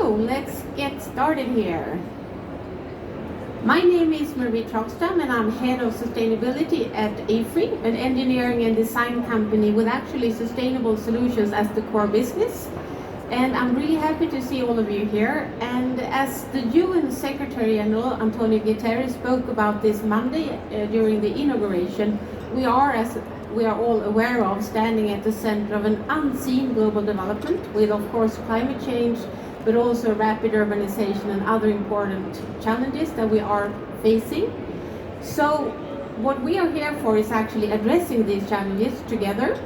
So let's get started here. My name is Marie Trogstam and I'm Head of Sustainability at AFRY, an engineering and design company with actually sustainable solutions as the core business. And I'm really happy to see all of you here. And as the UN Secretary General Antonio Guterres spoke about this Monday during the inauguration, we are, as we are all aware of, standing at the center of an unseen global development with, of course, climate change, but also rapid urbanization and other important challenges that we are facing. So what we are here for is actually addressing these challenges together.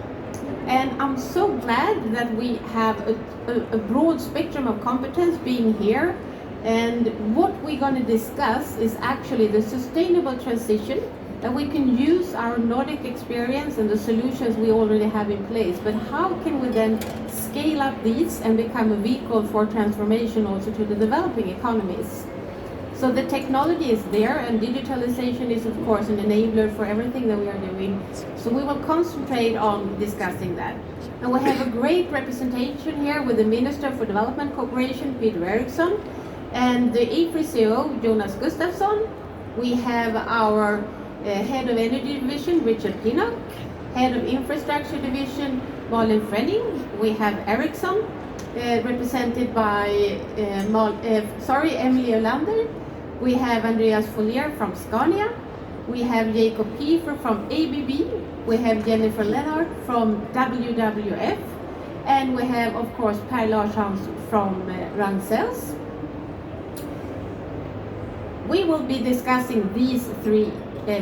And I'm so glad that we have a broad spectrum of competence being here. And what we're going to discuss is actually the sustainable transition, that we can use our Nordic experience and the solutions we already have in place, but how can we then scale up these and become a vehicle for transformation also to the developing economies? So the technology is there, and digitalization is of course an enabler for everything that we are doing. So we will concentrate on discussing that. And we have a great representation here with the Minister for Development Cooperation, Peter Eriksson, and the AFRY CEO, Jonas Gustafsson. We have our Head of Energy Division, Richard Pinnock, Head of Infrastructure Division, Malin Frenning. We have Ericsson, represented by Emily Olander. We have Andreas Follier from Scania. We have Jacob Kiefer from ABB. We have Jennifer Lenhardt from WWF. And we have, of course, Pär Larshans from Ragn-Sells. We will be discussing these three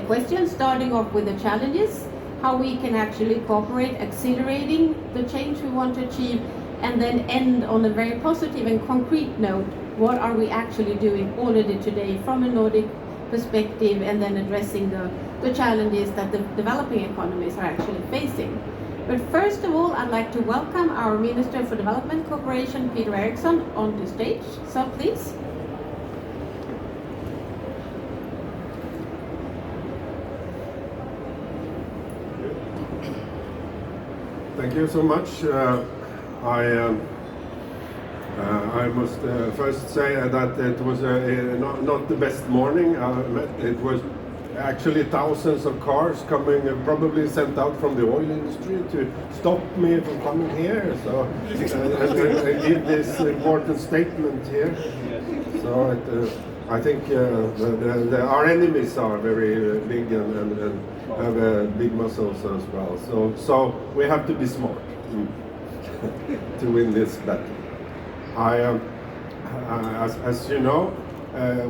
questions, starting off with the challenges, how we can actually cooperate, accelerating the change we want to achieve, and then end on a very positive and concrete note. What are we actually doing already today from a Nordic perspective, and then addressing the challenges that the developing economies are actually facing. But first of all, I'd like to welcome our Minister for Development Cooperation, Peter Eriksson, onto stage. So please. Thank you so much. I must first say that it was not the best morning. It was actually thousands of cars coming, probably sent out from the oil industry to stop me from coming here. So and give this important statement here. So I think our enemies are very big and have big muscles as well. So we have to be smart to win this battle. As you know,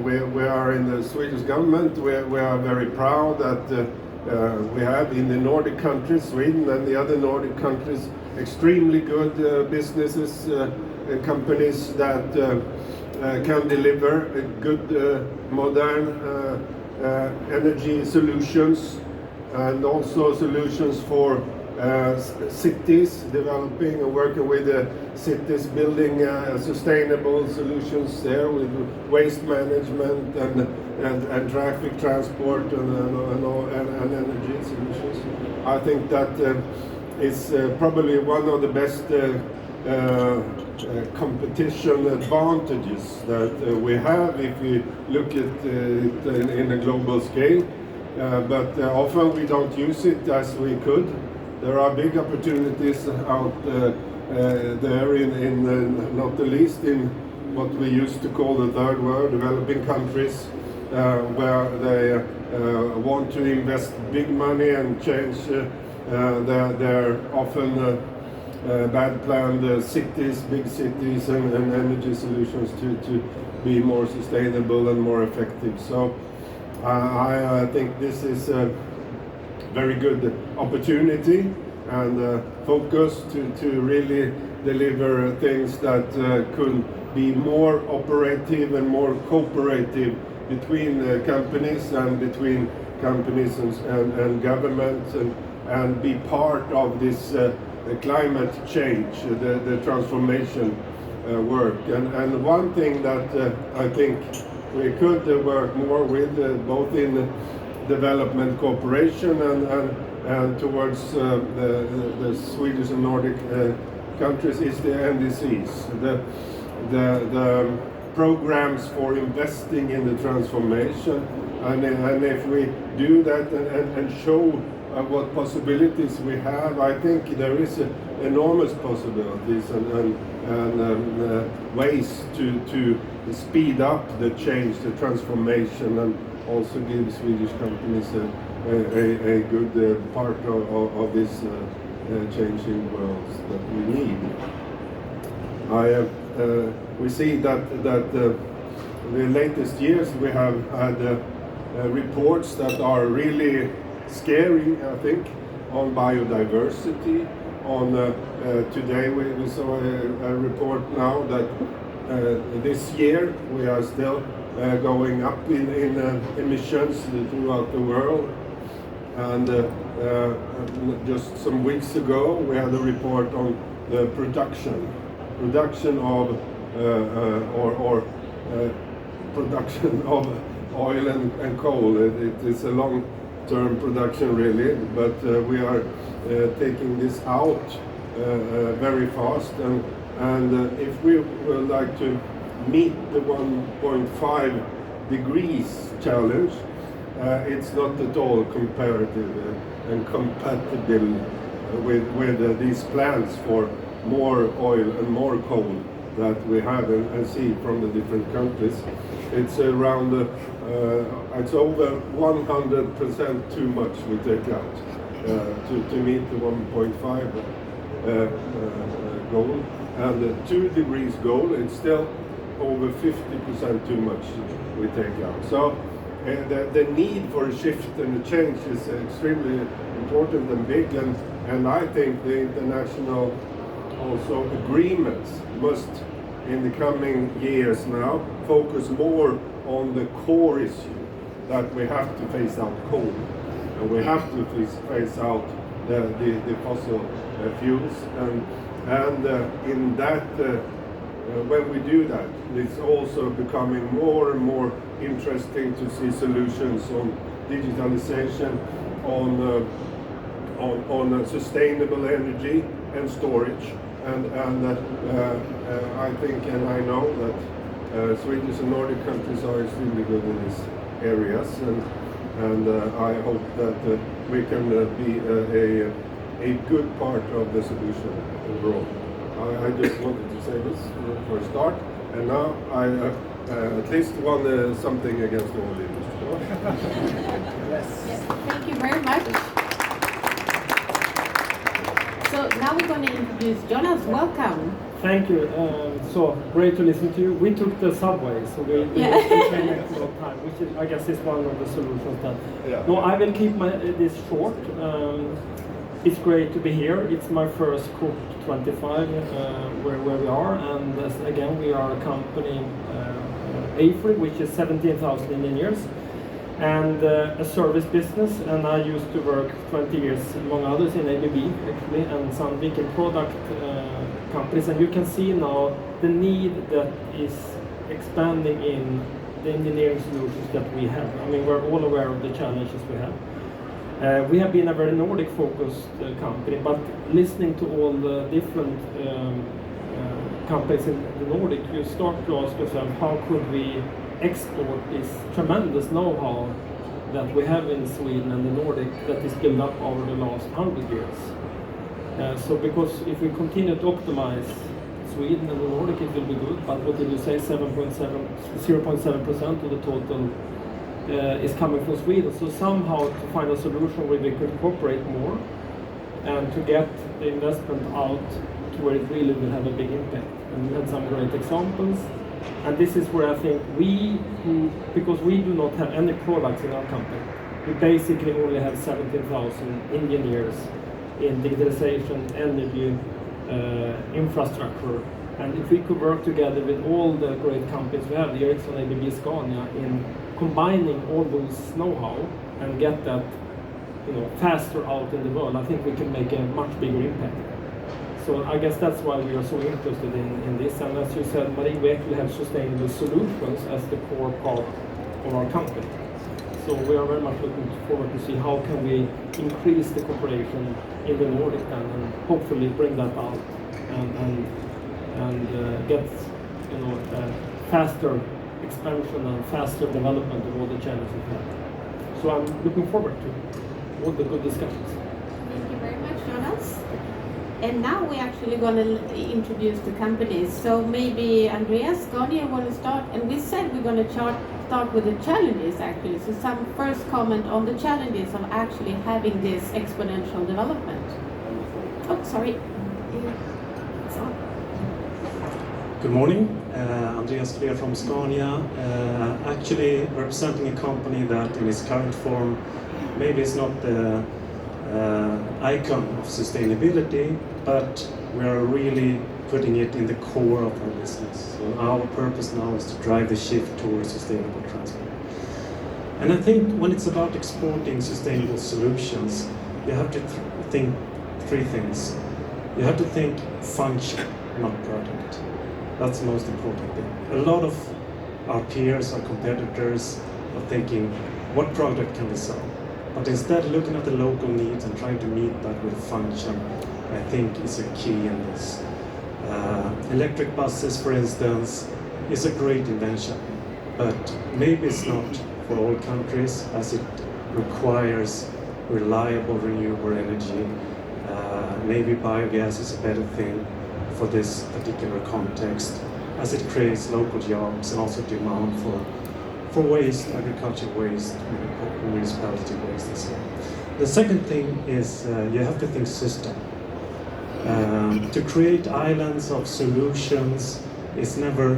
we are in the Swedish government. We are very proud that we have in the Nordic countries, Sweden and the other Nordic countries, extremely good businesses and companies that can deliver good modern energy solutions, and also solutions for cities, developing and working with the cities, building sustainable solutions there with waste management and traffic transport and energy solutions. I think that is probably one of the best competition advantages that we have if we look at it in a global scale. But often we don't use it as we could. There are big opportunities out there in not the least in what we used to call the third world, developing countries, where they want to invest big money and change their often bad planned cities, big cities and energy solutions to be more sustainable and more effective. So I think this is a very good opportunity and focus to really deliver things that could be more operative and more cooperative between companies and between companies and governments and be part of this climate change, the transformation work. And one thing that I think we could work more with, both in development cooperation and towards the Swedish and Nordic countries, is the NDCs. the programs for investing in the transformation, and if we do that and show what possibilities we have, I think there is enormous possibilities and ways to speed up the change, the transformation, and also give Swedish companies a good part of this changing world that we need. We see that the latest years we have had reports that are really scary, I think, on biodiversity. On today we saw a report now that this year we are still going up in emissions throughout the world. And just some weeks ago we had a report on the production of production of oil and coal. It is a long-term production really, but we are taking this out very fast, and if we would like to meet the 1.5 degrees challenge, it's not at all comparative and compatible with these plans for more oil and more coal that we have and see from the different countries. It's around, it's over 100% too much we take out to meet the 1.5 goal. And the 2 degrees goal, it's still over 50% too much we take out. So the need for a shift and a change is extremely important and big, and I think the international also agreements must in the coming years now focus more on the core issue that we have to phase out coal and we have to phase out the fossil fuels, and in that when we do that, it's also becoming more and more interesting to see solutions on digitalization, on sustainable energy and storage, and I think and I know that Swedish and Nordic countries are extremely good in these areas, and I hope that we can be a good part of the solution overall. I just wanted to say this for a start, and now I at least won something against all the industry. Yes, thank you very much. So now we're going to introduce Jonas. Welcome. Thank you. So great to listen to you. We took the subway, so we spent a lot of time, which is, I guess is one of the solutions. That no, I will keep this short. It's great to be here. It's my first COP25 where we are, and again we are a company, AFRY, which is 17,000 engineers, and a service business. And I used to work 20 years, among others, in ABB actually, and some big product companies. And you can see now the need that is expanding in the engineering solutions that we have. I mean, we're all aware of the challenges we have. We have been a very Nordic-focused company, but listening to all the different companies in the Nordic, you start to ask yourself, how could we export this tremendous know-how that we have in Sweden and the Nordic that is built up over the last 100 years. So because if we continue to optimize Sweden and the Nordic, it will be good, but what did you say, 0.7% of the total is coming from Sweden. So somehow to find a solution where we could cooperate more and to get the investment out to where it really will have a big impact. And we had some great examples. And this is where I think because we do not have any products in our company, we basically only have 17,000 engineers in digitalization, energy, infrastructure. And if we could work together with all the great companies we have, Ericsson, ABB, Scania, in combining all those know-how and get that faster out in the world, I think we can make a much bigger impact. So I guess that's why we are so interested in this. And as you said, Marie, we actually have sustainable solutions as the core part of our company. So we are very much looking forward to see how can we increase the cooperation in the Nordic and hopefully bring that out and get faster expansion and faster development of all the channels we have. So I'm looking forward to all the good discussions. Thank you very much, Jonas. And now we're actually going to introduce the companies. So maybe Andreas, Scania want to start. And we said we're going to start with the challenges actually. So some first comment on the challenges of actually having this exponential development. Oh, sorry. It's on. Good morning, Andreas Kleer from Scania, actually representing a company that in its current form maybe is not the icon of sustainability, but we are really putting it in the core of our business. So our purpose now is to drive the shift towards sustainable transport. And I think when it's about exporting sustainable solutions, you have to think three things. You have to think function, not product. That's the most important thing. A lot of our peers, our competitors are thinking, what product can we sell? But instead looking at the local needs and trying to meet that with function, I think is a key in this. Electric buses, for instance, is a great invention, but maybe it's not for all countries as it requires reliable renewable energy. Maybe biogas is a better thing for this particular context, as it creates local jobs and also demand for waste, agriculture waste, municipality waste and so on. The second thing is you have to think system. To create islands of solutions is never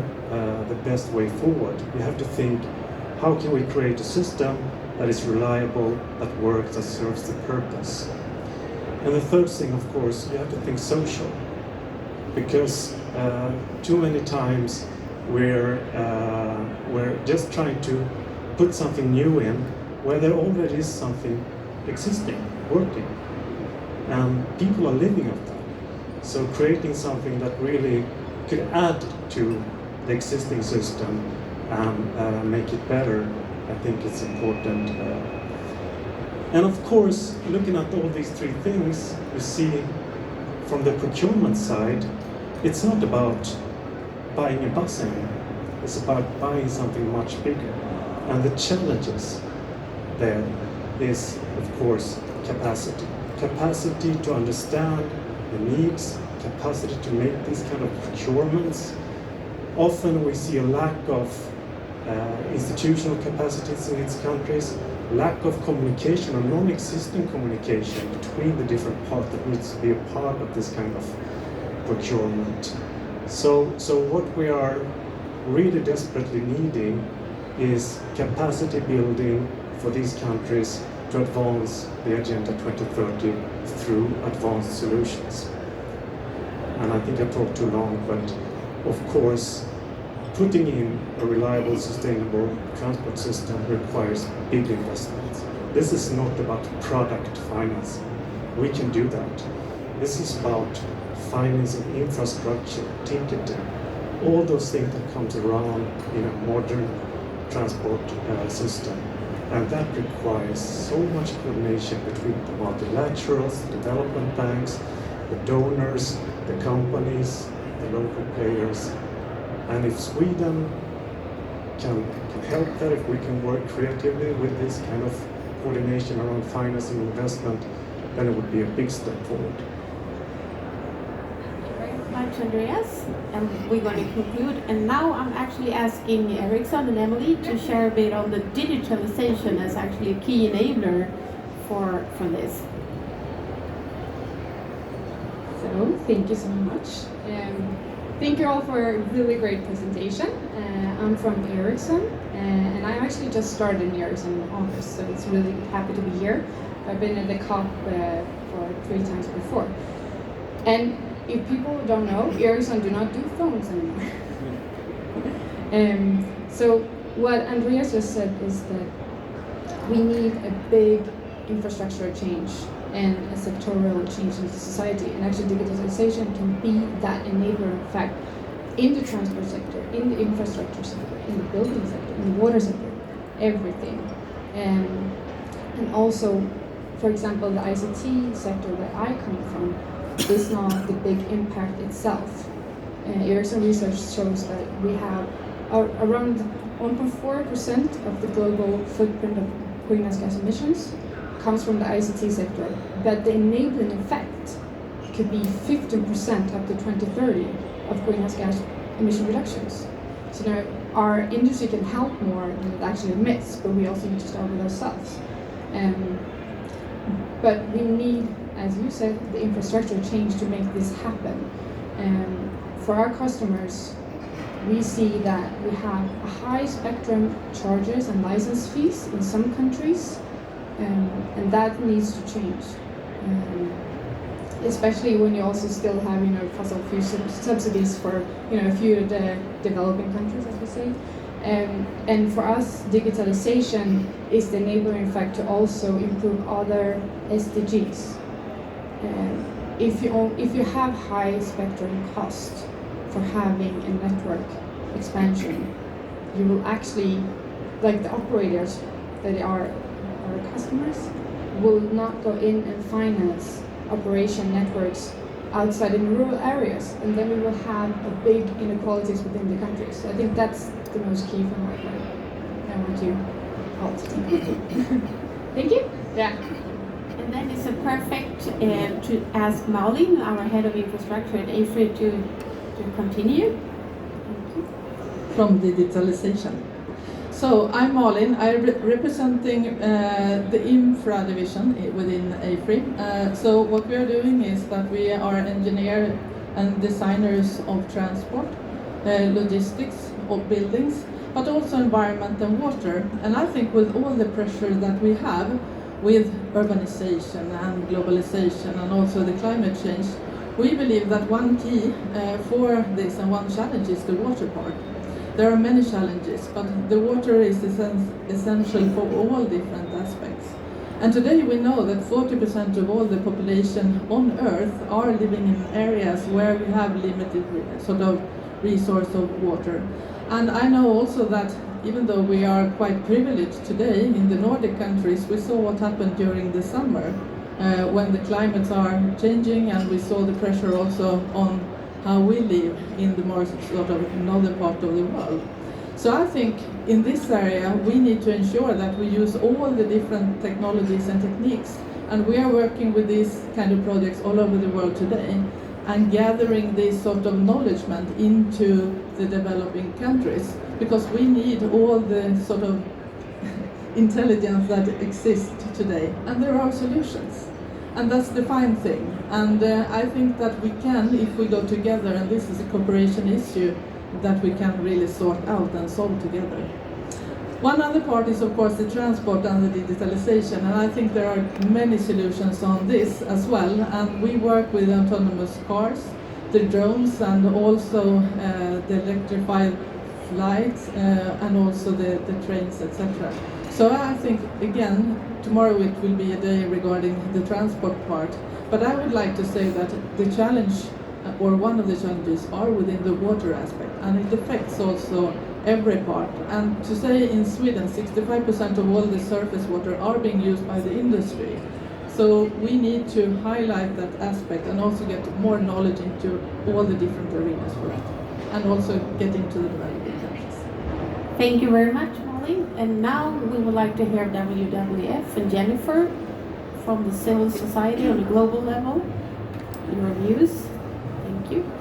the best way forward. You have to think, how can we create a system that is reliable, that works, that serves the purpose? And the third thing, of course, you have to think social. Because too many times we're just trying to put something new in where there already is something existing, working, and people are living off that. So creating something that really could add to the existing system and make it better, I think it's important. And of course, looking at all these three things, you see from the procurement side, it's not about buying a bus anymore. It's about buying something much bigger. And the challenges there is, of course, capacity. Capacity to understand the needs, capacity to make these kind of procurements. Often we see a lack of institutional capacities in its countries, lack of communication or non-existent communication between the different parts that needs to be a part of this kind of procurement. So what we are really desperately needing is capacity building for these countries to advance the Agenda 2030 through advanced solutions. And I think I talked too long, but of course, putting in a reliable, sustainable transport system requires big investments. This is not about product financing. We can do that. This is about financing infrastructure, ticketing, all those things that comes around in a modern transport system. And that requires so much coordination between the multilaterals, the development banks, the donors, the companies, the local players. And if Sweden can help that, if we can work creatively with this kind of coordination around financing investment, then it would be a big step forward. Thank you very much, Andreas. And we're going to conclude. And now I'm actually asking Ericsson and Emily to share a bit on the digitalization as actually a key enabler for this. So, thank you so much. Thank you all for a really great presentation. I'm from Ericsson, and I actually just started in Ericsson in August, so it's really happy to be here. I've been at the COP for 3 times before. And if people don't know, Ericsson do not do phones anymore. So what Andreas just said is that we need a big infrastructure change and a sectoral change in society, and actually digitalization can be that enabler effect in the transport sector, in the infrastructure sector, in the building sector, in the water sector, everything. And also, for example, the ICT sector that I come from is not the big impact itself. Ericsson research shows that we have around 1.4% of the global footprint of greenhouse gas emissions comes from the ICT sector, but the enabling effect could be 15% up to 2030 of greenhouse gas emission reductions. So now our industry can help more than it actually admits, but we also need to start with ourselves. But we need, as you said, the infrastructure change to make this happen. For our customers, we see that we have high spectrum charges and license fees in some countries, and that needs to change. Especially when you also still have, fossil fuel subsidies for, a few of the developing countries, as we say. And for us, digitalization is the enabling effect to also improve other SDGs. If you have high spectrum cost for having a network expansion, you will actually, like the operators that are our customers, will not go in and finance operation networks outside in rural areas, and then we will have a big inequalities within the countries. So I think that's the most key from my part. I want you all to think. Thank you. Yeah. And then it's a perfect to ask Malin, our head of infrastructure at AFRY, to continue. Thank you. From digitalization. So I'm Malin. I'm representing the infra division within AFRY. So what we are doing is that we are engineers and designers of transport, logistics of buildings, but also environment and water. And I think with all the pressure that we have with urbanization and globalization and also the climate change, we believe that one key for this and one challenge is the water part. There are many challenges, but the water is essential for all different aspects. And today we know that 40% of all the population on Earth are living in areas where we have limited sort of resource of water. And I know also that even though we are quite privileged today in the Nordic countries, we saw what happened during the summer when the climates are changing, and we saw the pressure also on how we live in the more sort of northern part of the world. So I think in this area we need to ensure that we use all the different technologies and techniques, and we are working with these kind of projects all over the world today and gathering this sort of knowledgement into the developing countries, because we need all the sort of intelligence that exists today, and there are solutions. And that's the fine thing. And I think that we can, if we go together, and this is a cooperation issue, that we can really sort out and solve together. One other part is, of course, the transport and the digitalization, and I think there are many solutions on this as well. And we work with autonomous cars, the drones, and also the electrified flights, and also the trains, etc. So I think, again, tomorrow it will be a day regarding the transport part, but I would like to say that the challenge, or one of the challenges, are within the water aspect, and it affects also every part. And to say in Sweden, 65% of all the surface water are being used by the industry. So we need to highlight that aspect and also get more knowledge into all the different arenas for it, and also get into the developing countries. Thank you very much, Molly. And now we would like to hear WWF and Jennifer from the civil society on a global level. Your views. Thank you.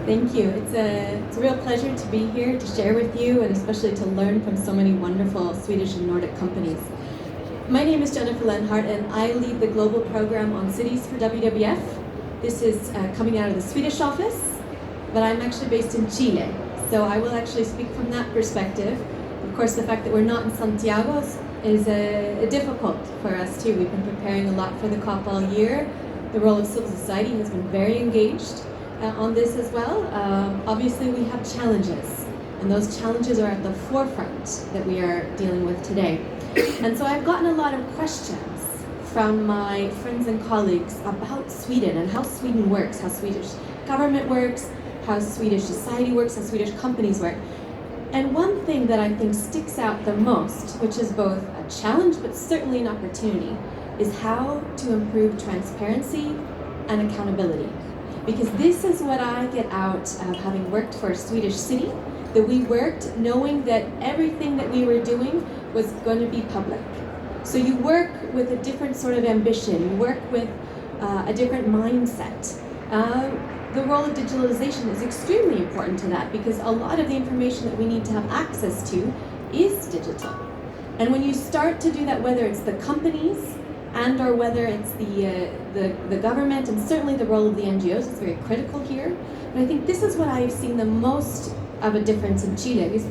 Thank you. It's a real pleasure to be here to share with you, and especially to learn from so many wonderful Swedish and Nordic companies. My name is Jennifer Lenhardt, and I lead the global program on cities for WWF. This is coming out of the Swedish office, but I'm actually based in Chile, so I will actually speak from that perspective. Of course, the fact that we're not in Santiago is difficult for us too. We've been preparing a lot for the COP all year. The role of civil society has been very engaged on this as well. Obviously, we have challenges, and those challenges are at the forefront that we are dealing with today. And so I've gotten a lot of questions from my friends and colleagues about Sweden and how Sweden works, how Swedish government works, how Swedish society works, how Swedish companies work. And one thing that I think sticks out the most, which is both a challenge but certainly an opportunity, is how to improve transparency and accountability. because this is what I get out of having worked for a Swedish city, that we worked knowing that everything that we were doing was going to be public. So you work with a different sort of ambition, you work with a different mindset. The role of digitalization is extremely important to that, because a lot of the information that we need to have access to is digital. And when you start to do that, whether it's the companies and or whether it's the government, and certainly the role of the NGOs is very critical here. But I think this is what I've seen the most of a difference in Chile. Because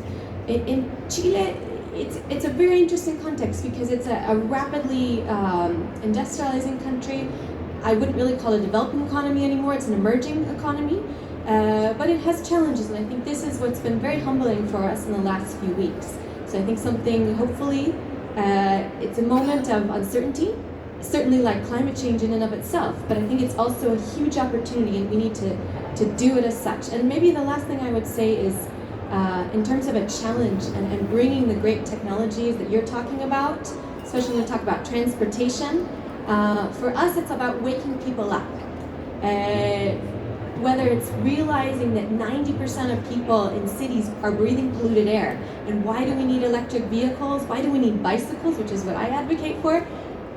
in Chile, it's a very interesting context, because it's a rapidly industrializing country. I wouldn't really call it a developing economy anymore, it's an emerging economy. But it has challenges, and I think this is what's been very humbling for us in the last few weeks. So I think something, hopefully, it's a moment of uncertainty, certainly like climate change in and of itself, but I think it's also a huge opportunity, and we need to do it as such. And maybe the last thing I would say is, in terms of a challenge and bringing the great technologies that you're talking about, especially when we talk about transportation, for us it's about waking people up. Whether it's realizing that 90% of people in cities are breathing polluted air, and why do we need electric vehicles, why do we need bicycles, which is what I advocate for,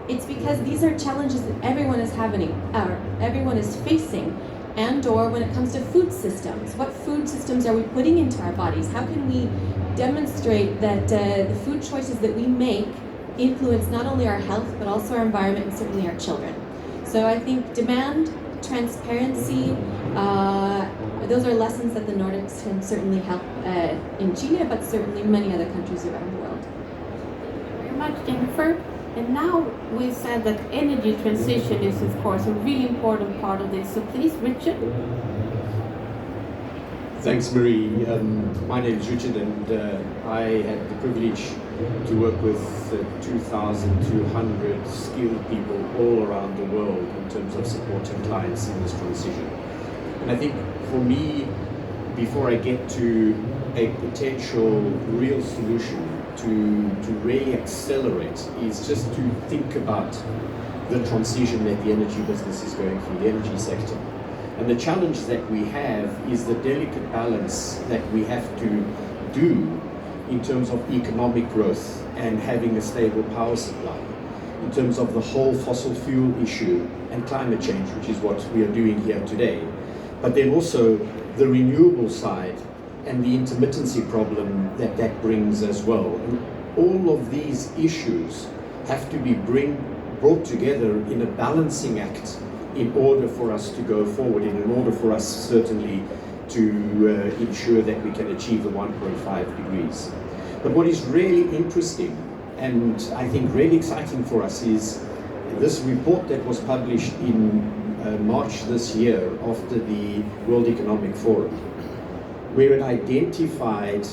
it's because these are challenges that everyone is everyone is facing. And or when it comes to food systems, what food systems are we putting into our bodies? How can we demonstrate that the food choices that we make influence not only our health, but also our environment and certainly our children? So I think demand, transparency, those are lessons that the Nordics can certainly help in Chile, but certainly many other countries around the world. Thank you very much, Jennifer. And now we said that energy transition is, of course, a really important part of this. So please, Richard. Thanks, Marie. My name is Richard, and I had the privilege to work with 2,200 skilled people all around the world in terms of supporting clients in this transition. And I think for me, before I get to a potential real solution to really accelerate, is just to think about the transition that the energy business is going through, the energy sector. And the challenge that we have is the delicate balance that we have to do in terms of economic growth and having a stable power supply, in terms of the whole fossil fuel issue and climate change, which is what we are doing here today. But then also the renewable side and the intermittency problem that that brings as well. And all of these issues have to be brought together in a balancing act in order for us to go forward, and in order for us certainly to ensure that we can achieve the 1.5 degrees. But what is really interesting and I think really exciting for us is this report that was published in March this year after the World Economic Forum, where it identified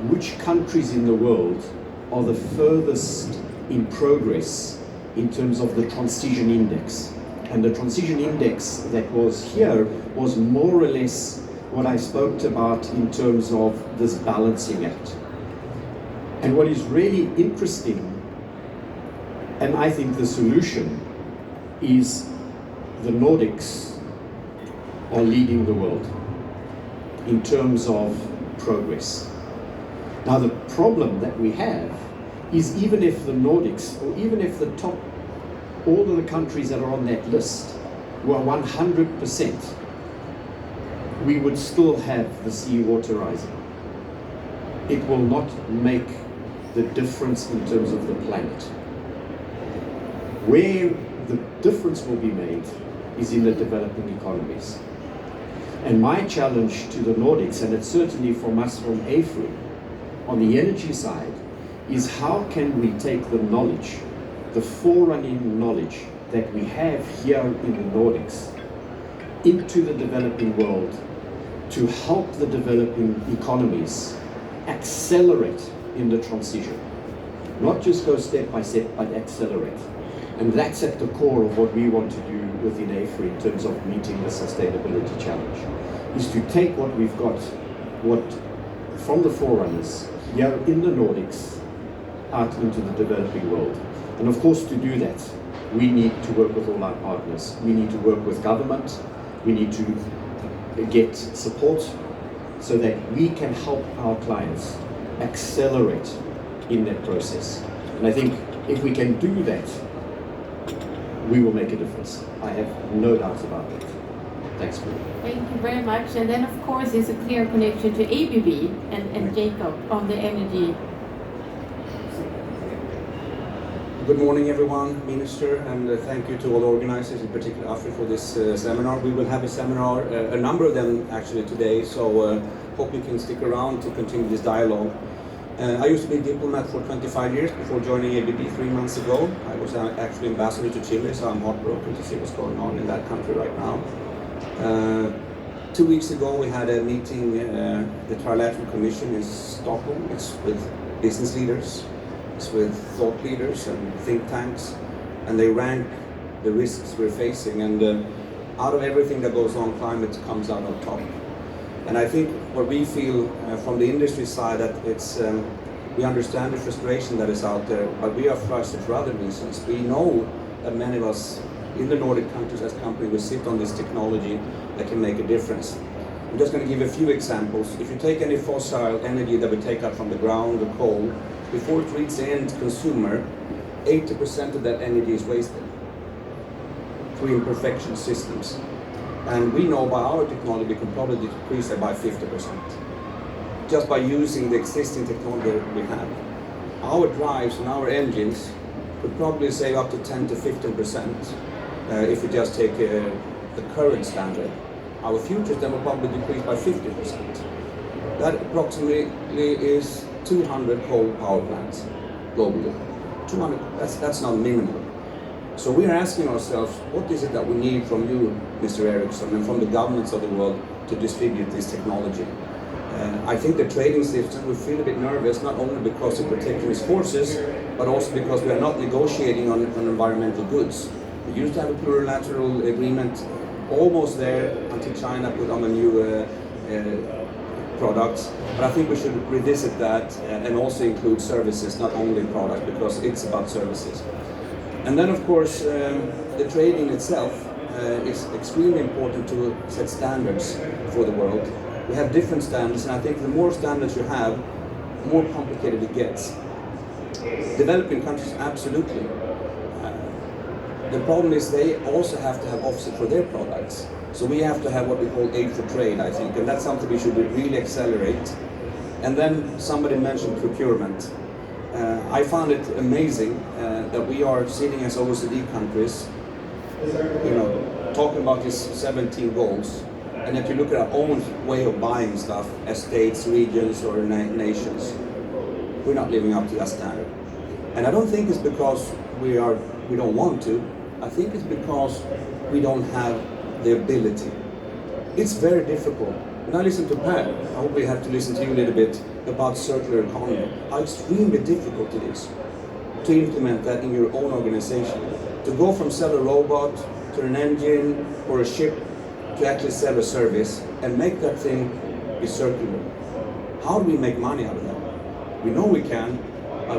which countries in the world are the furthest in progress in terms of the transition index. And the transition index that was here was more or less what I spoke about in terms of this balancing act. And what is really interesting, and I think the solution, is the Nordics are leading the world in terms of progress. Now the problem that we have is, even if the Nordics, or even if the top, all of the countries that are on that list were 100%, we would still have the seawater rising. It will not make the difference in terms of the planet. Where the difference will be made is in the developing economies. And my challenge to the Nordics, and it's certainly from us from AFRI, on the energy side, is how can we take the knowledge, the forerunning knowledge that we have here in the Nordics, into the developing world to help the developing economies accelerate in the transition. Not just go step by step, but accelerate. And that's at the core of what we want to do within AFRI in terms of meeting the sustainability challenge, is to take what we've got, what from the forerunners here in the Nordics, out into the developing world. And of course, to do that, we need to work with all our partners. We need to work with government, We need to get support so that we can help our clients accelerate in that process. And I think if we can do that, we will make a difference. I have no doubts about it. Thanks, Pär. Thank you very much. And then, of course, there's a clear connection to ABB and Jacob on the energy. Good morning, everyone, Minister, and thank you to all the organizers, in particular AFRI, for this seminar. We will have a seminar, a number of them actually today, so hope you can stick around to continue this dialogue. I used to be a diplomat for 25 years before joining ABB 3 months ago. I was actually ambassador to Chile, so I'm heartbroken to see what's going on in that country right now. 2 weeks ago we had a meeting, the Trilateral Commission in Stockholm. It's with business leaders, it's with thought leaders and think tanks, and they rank the risks we're facing, and out of everything that goes on, climate comes out on top. And I think what we feel from the industry side, that it's we understand the frustration that is out there, but we are frustrated for other reasons. We know that many of us in the Nordic countries as companies will sit on this technology that can make a difference. I'm just going to give a few examples. If you take any fossil energy that we take out from the ground, the coal, before it reaches the end consumer, 80% of that energy is wasted through imperfection systems. And we know by our technology we can probably decrease that by 50%, just by using the existing technology that we have. Our drives and our engines could probably save up to 10 to 15% if we just take the current standard. Our futures then will probably decrease by 50%. That approximately is 200 coal power plants globally. 200, that's not minimal. So we are asking ourselves, what is it that we need from you, Mr. Eriksson, and from the governments of the world to distribute this technology? I think the trading system will feel a bit nervous, not only because of protectionist forces, but also because we are not negotiating on environmental goods. We used to have a plurilateral agreement almost there until China put on a new products, but I think we should revisit that and also include services, not only products, because it's about services. And then, of course, the trading itself is extremely important to set standards for the world. We have different standards, and I think the more standards you have, the more complicated it gets. Developing countries, absolutely. The problem is they also have to have offset for their products. So we have to have what we call aid for trade, I think, and that's something we should really accelerate. And then somebody mentioned procurement. I found it amazing that we are sitting as OECD countries, talking about these 17 goals, and if you look at our own way of buying stuff as states, regions, or nations, we're not living up to that standard. And I don't think it's because we don't want to. I think it's because we don't have the ability. It's very difficult. When I listen to Pär, I hope we have to listen to you a little bit about circular economy, how extremely difficult it is to implement that in your own organization. To go from sell a robot to an engine or a ship to actually sell a service and make that thing be circular. How do we make money out of that? We know we can.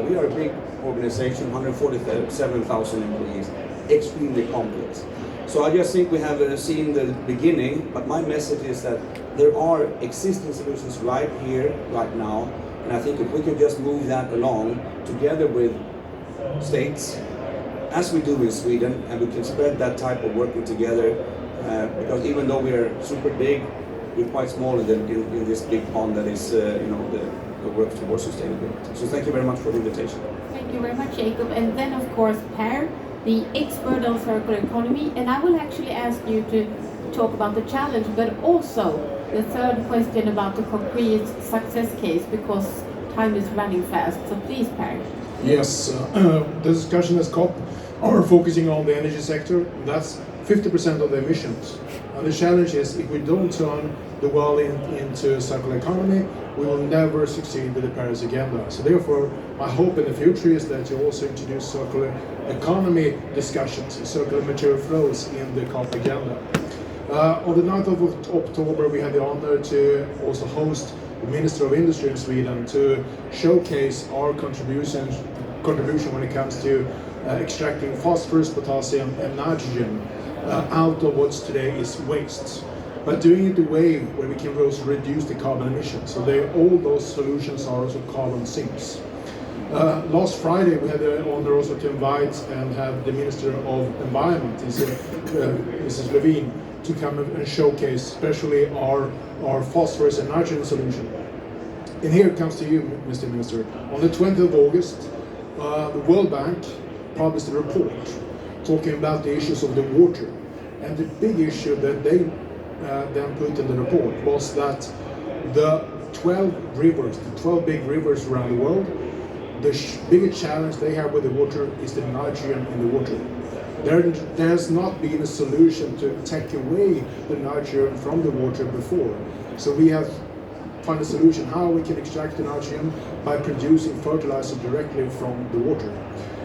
We are a big organization, 147,000 employees, extremely complex. So I just think we have seen the beginning, but my message is that there are existing solutions right here, right now, and I think if we can just move that along together with states, as we do in Sweden, and we can spread that type of working together, because even though we are super big, we're quite small in this big pond that is, the work towards sustainability. So thank you very much for the invitation. Thank you very much, Jacob. And then, of course, Pär, the expert on circular economy, and I will actually ask you to talk about the challenge, but also the third question about the concrete success case, because time is running fast. So please, Pär. Yes, the discussion as COP are focusing on the energy sector. That's 50% of the emissions. And the challenge is, if we don't turn the world into circular economy, we will never succeed with the Paris Agenda. So therefore, my hope in the future is that you also introduce circular economy discussions, circular material flows in the COP agenda. On the 9th of October, we had the honor to also host the Minister of Industry in Sweden to showcase our contribution when it comes to extracting phosphorus, potassium, and nitrogen out of what's today is waste, but doing it the way where we can also reduce the carbon emissions. So all those solutions are also carbon sinks. Last Friday we had the honor also to invite and have the Minister of Environment, Mrs. Levin, to come and showcase especially our phosphorus and nitrogen solution. And here it comes to you, Mr. Minister. On the 20th of August, the World Bank published a report talking about the issues of the water. And the big issue that they then put in the report was that the 12 rivers, the 12 big rivers around the world, the biggest challenge they have with the water is the nitrogen in the water. There has not been a solution to take away the nitrogen from the water before. So we have find a solution how we can extract the nitrogen by producing fertilizer directly from the water.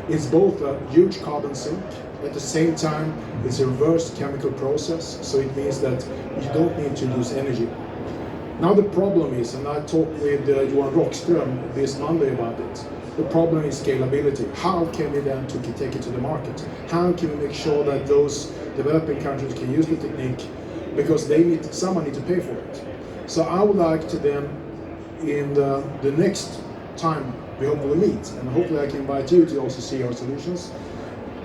It's both a huge carbon sink, at the same time it's a reverse chemical process, so it means that you don't need to use energy. Now the problem is, and I talked with Johan Rockström this Monday about it, the problem is scalability. How can we then take it to the market? How can we make sure that those developing countries can use the technique, because someone needs to pay for it. So I would like to then, in the next time we hopefully meet, and hopefully I can invite you to also see our solutions,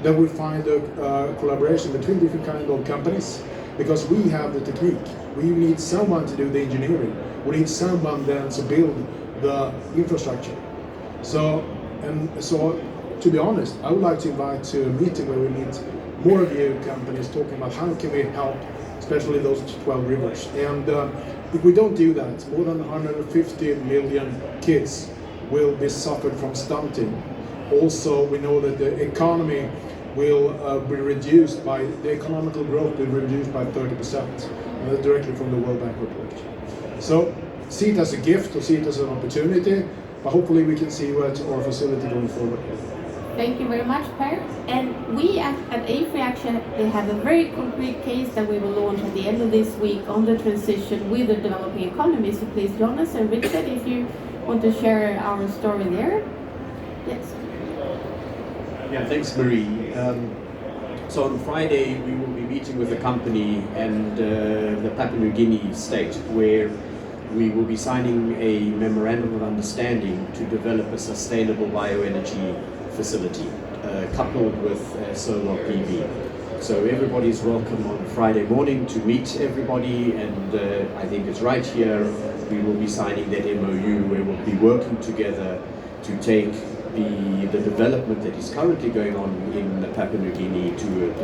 that we find a collaboration between different kinds of companies, because we have the technique. We need someone to do the engineering. We need someone then to build the infrastructure. So to be honest, I would like to invite to a meeting where we meet more of you companies talking about how can we help, especially those 12 rivers. And if we don't do that, more than 150 million kids will be suffered from stunting. Also, we know that the economy will be reduced by, the economical growth will be reduced by 30%, directly from the World Bank report. So see it as a gift or see it as an opportunity, but hopefully we can see you at our facility going forward. Thank you very much, Pär. And we at AFRY actually have a very concrete case that we will launch at the end of this week on the transition with the developing economy. So please, Jonas and Richard, if you want to share our story there. Yes. Yeah, thanks, Marie. So on Friday, we will be meeting with a company and the Papua New Guinea state, where we will be signing a memorandum of understanding to develop a sustainable bioenergy facility coupled with solar PV. So everybody's welcome on Friday morning to meet everybody, and I think it's right here we will be signing that MOU where we'll be working together to take the development that is currently going on in Papua New Guinea to